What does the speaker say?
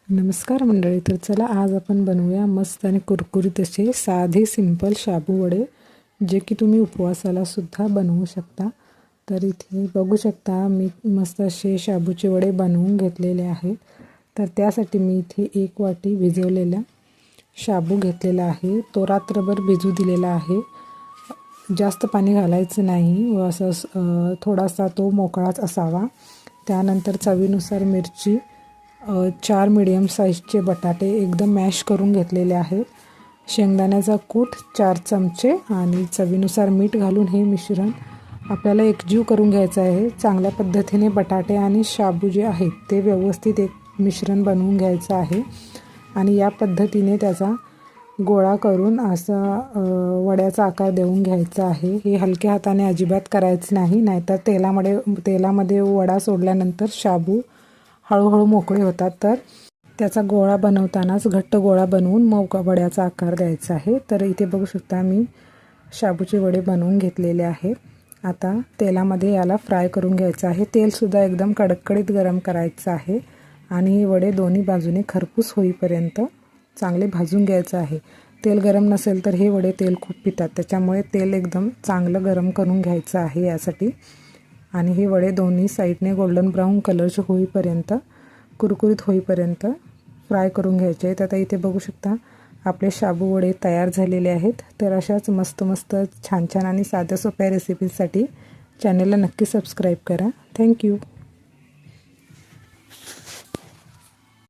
नमस्कार मंडळी. तर चला आज आपण बनवूया मस्त आणि कुरकुरीत असे साधे सिंपल शाबू वडे, जे की तुम्ही उपवासाला सुद्धा बनवू शकता. तर इथे बघू शकता मी मस्त असे शाबूचे वडे बनवून घेतलेले आहेत. तर त्यासाठी मी इथे 1 वाटी भिजवलेला शाबू घेतलेला आहे. तो रात्रभर भिजू दिलेला आहे. जास्त पाणी घालायचं नाही व असं थोडासा तो मोकळाच असावा. त्यानंतर चवीनुसार मिरची, 4 मीडियम साईजचे बटाटे एकदम मॅश करून घेतलेले आहेत. शेंगदाण्याचा कूट 4 चमचे आणि चवीनुसार मीठ घालून हे मिश्रण आपल्याला एकजीव करून घ्यायचं आहे. चांगल्या पद्धतीने बटाटे आणि शाबू जे आहेत ते व्यवस्थित एक मिश्रण बनवून घ्यायचं आहे आणि या पद्धतीने त्याचा गोळा करून असा वड्याचा आकार देऊन घ्यायचा आहे. हे हलक्या हाताने अजिबात करायचं नाही, नाहीतर तेलामध्ये वडा सोडल्यानंतर शाबू हळूहळू मोकळे होतात. तर त्याचा गोळा बनवतानाच घट्ट गोळा बनवून मग वड्याचा आकार द्यायचा आहे. तर इथे बघू शकता मी शाबूचे वडे बनवून घेतलेले आहेत. आता तेलामध्ये याला फ्राय करून घ्यायचं आहे. तेलसुद्धा एकदम कडकडीत गरम करायचं आहे आणि हे वडे दोन्ही बाजूने खरपूस होईपर्यंत चांगले भाजून घ्यायचं आहे. तेल गरम नसेल तर हे वडे तेल खूप पितात, त्याच्यामुळे तेल एकदम चांगलं गरम करून घ्यायचं आहे यासाठी. आणि हे वडे दोन्ही साईडने गोल्डन ब्राऊन कलरचे होईपर्यंत, कुरकुरीत होईपर्यंत फ्राय करून घ्यायचे आहेत. आता इथे बघू शकता आपले शाबू वडे तयार झालेले आहेत. तर अशाच मस्त मस्त छान छान आणि साध्या सोप्या रेसिपीजसाठी चॅनलला नक्की सबस्क्राईब करा. थँक्यू.